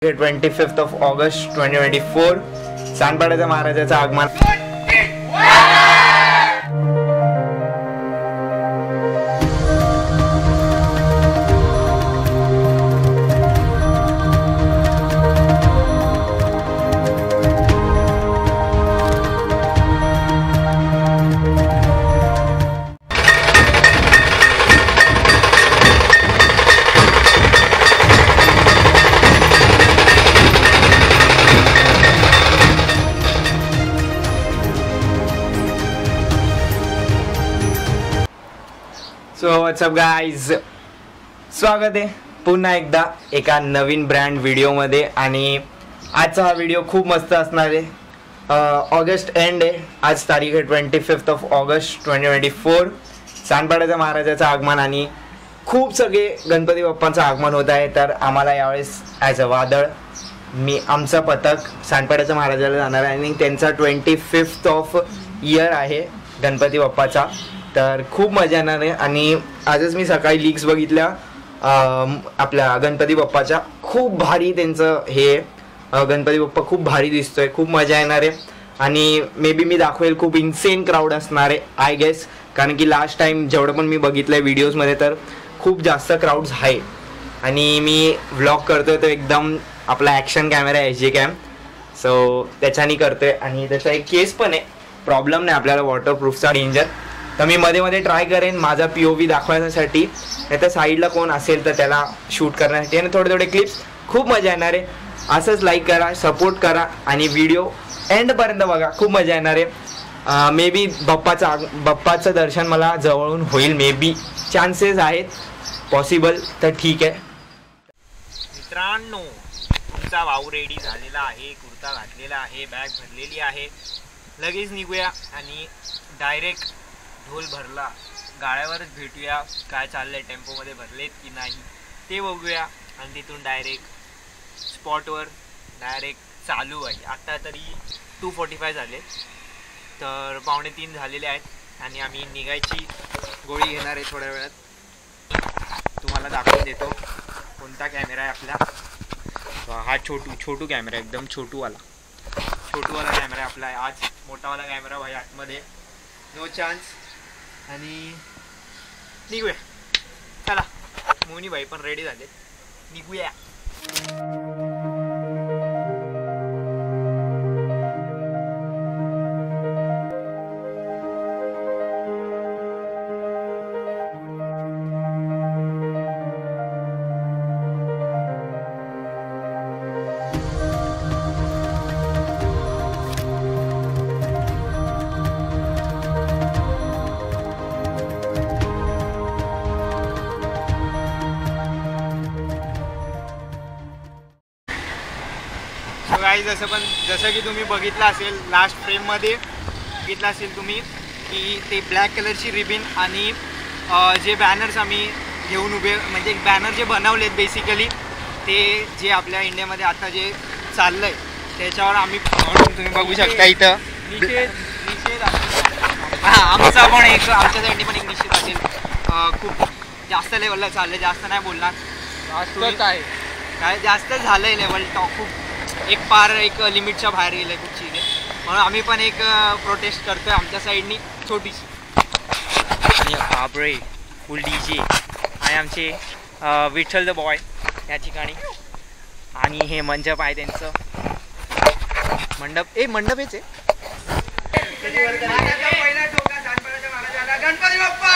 25th of August 2024 सांडपाड्याच्या महाराजाचं आगमन. So WhatsApp guys, स्वागत आहे पुन्हा एकदा एका नवीन ब्रँड व्हिडिओमध्ये. आणि आजचा हा व्हिडिओ खूप मस्त असणार आहे. ऑगस्ट एंड आहे, आज तारीख आहे 25th of August 2024. सांडपाड्याच्या महाराजाचं आगमन आणि खूप सगळे गणपती बाप्पांचं आगमन होत आहे. तर आम्हाला यावेळेस ॲज अ वादळ आमचा पथक सांडपाड्याच्या महाराजाला जाणार आहे आणि त्यांचा 25th of year आहे गणपती बाप्पाचा. तर खूप मजा येणार आहे. आणि आजच मी सकाळी लीक्स बघितल्या आपल्या गणपती बाप्पाच्या. खूप भारी त्यांचं हे गणपती बाप्पा खूप भारी दिसतोय, खूप मजा येणार आहे. आणि मे बी मी दाखवेल, खूप इन्सेन क्राऊड असणार आहे आय गेस, कारण की लास्ट टाइम जेवढं पण मी बघितलं आहे व्हिडिओजमध्ये तर खूप जास्त क्राऊड्स आहे. आणि मी व्लॉग करतोय तो एकदम आपला ॲक्शन कॅमेरा आहे HD कॅम, सो त्याच्याने करतोय. आणि त्याचा एक केस पण आहे, प्रॉब्लेम नाही आपल्याला वॉटरप्रूफचा डेंजर. तर मी मध्ये मध्ये ट्राय करेन माझा POV दाखवण्यासाठी, नाही तर साईडला कोण असेल तर त्याला शूट करण्यासाठी. आणि थोडे थोडे क्लिप्स, खूप मजा येणार आहे. असंच लाईक करा, सपोर्ट करा आणि व्हिडिओ एंडपर्यंत बघा, खूप मजा येणार आहे. मे बी बाप्पाचं दर्शन मला जवळून होईल, मे बी चान्सेस आहेत, पॉसिबल. तर ठीक आहे मित्रांनो, तुमचा भाऊ रेडी झालेला आहे, कुर्ता घातलेला आहे, बॅग भरलेली आहे. लगेच निघूया आणि डायरेक्ट ढोल भरला गाड्यावरच भेटूया. काय चाललंय, टेम्पोमध्ये भरलेत की नाही ते बघूया. आणि तिथून डायरेक्ट स्पॉटवर डायरेक्ट चालू आहे. आत्ता तरी 2:45 झाले, तर 2:45 झालेले आहेत आणि आम्ही निघायची गोळी घेणार आहे थोड्या वेळात. तुम्हाला दाखवून देतो कोणता कॅमेरा आहे आपला. हा छोटू कॅमेरा, एकदम छोटूवाला कॅमेरा आपला आहे. आज मोठावाला कॅमेरा भाई आतमध्ये, नो चान्स. आणि निघूया, चला. मोनी भाई पण रेडी झाले, निघूया. जसं की तुम्ही बघितलं असेल, लास्ट फ्रेममध्ये बघितलं असेल तुम्ही की ते ब्लॅक कलरची रिबिन आणि जे बॅनर्स आम्ही घेऊन उभे, म्हणजे एक बॅनर जे बनवलेत बेसिकली, ते जे आपल्या इंडियामध्ये आता जे चाललं आहे त्याच्यावर आम्ही तुम्ही बघू शकता इथं निषेध आमचा पण एक, आमच्या साईडने पण एक निषेध असेल. खूप जास्त लेवलला चाललं, जास्त नाही बोलणार, काय जास्त झालं आहे लेवल टॉक, खूप एक लिमिटच्या बाहेर गेलं आहे खूप चीज आहे. म्हणून आम्ही पण एक प्रोटेस्ट करतोय आमच्या साईडनी छोटीशी. आणि बापरे फुल DJ आणि आमचे विठ्ठल द बॉय या ठिकाणी. आणि हे मंडप आहे त्यांचं, मंडप हेच आहे. गणपती बाप्पा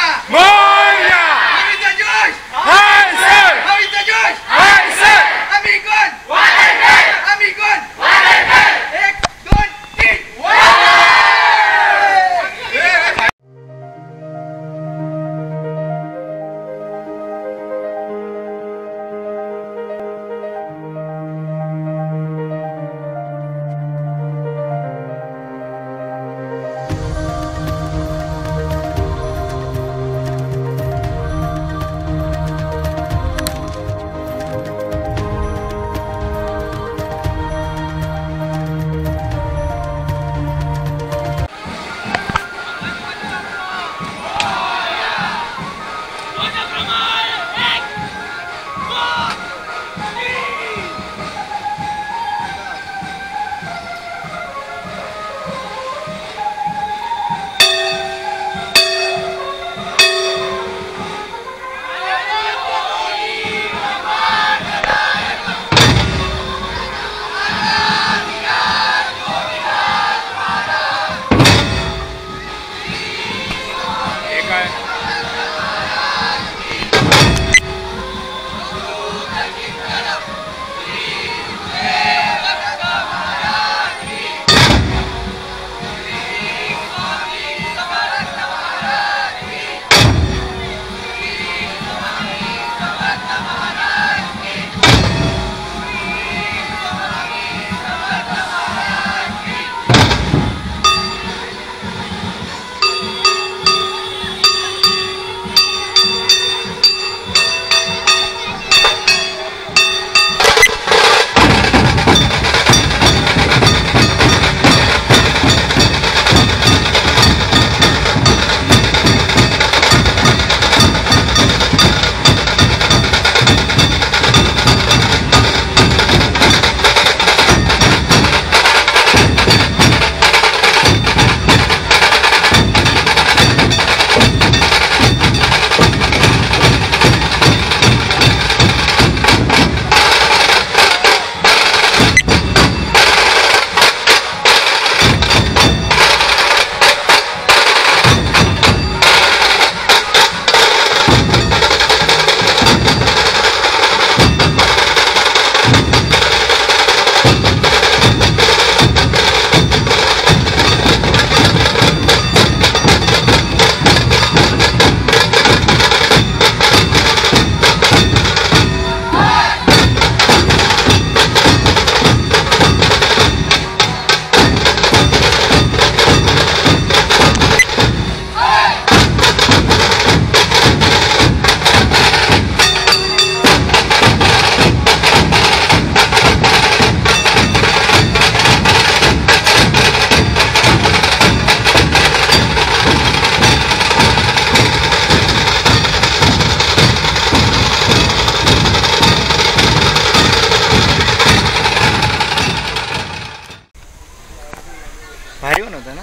होतं ना.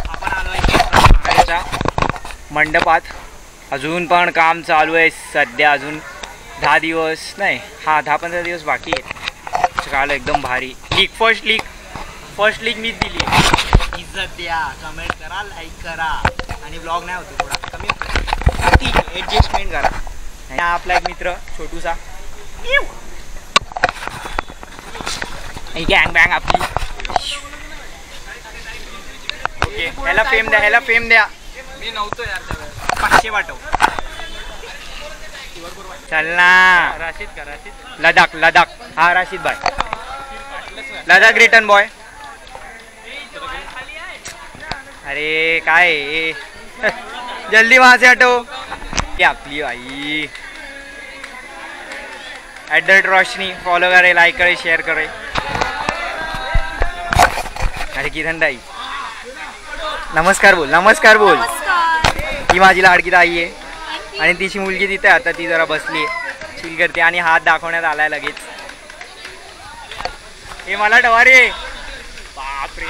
आपण आलोय मंडपात. अजून पण काम चालू आहे सध्या. अजून 10 दिवस नाही, 10-15 दिवस बाकी आहेत. काल एकदम भारी लीक. फर्स्ट लीक मीच दिली. इज्जत द्या, कमेंट करा, लाईक करा. आणि ब्लॉग नाही होतो थोडा कमी होतो, ठीक आहे, ॲडजस्टमेंट करा. आणि हा आपला एक मित्र छोटूसा गँग बँग आपली. ओके, ह्याला फेम द्या. मी नव्हतो यार त्यावेळेस. 500 पाठव. चल ना. लडाख. हा राशीद भाई, लडाख रिटर्न बॉय. अरे काय जल्दी वहां से हटो. आपली आई @रोशनी फॉलो करे, लाईक करे, शेअर करे. अरे किरण ताई नमस्कार बोल. ही माझी लाडकी ताई आहे आणि तिची मुलगी तिथे. आता ती जरा बसली आहे, चिल करते आणि हात दाखवण्यात आलाय लगेच. हे मला ठेवा रे. बापरे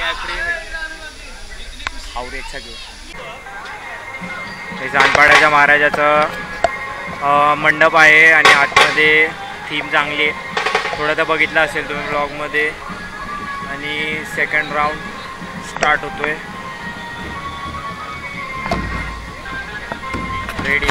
आवरेत सगळे. हे जानपाड्याच्या महाराजाचं मंडप आहे आणि आतमध्ये थीम चांगली आहे. थोडं तर बघितलं असेल तुम्ही ब्लॉगमध्ये. आणि सेकंड राऊंड स्टार्ट होतोय. रेडी.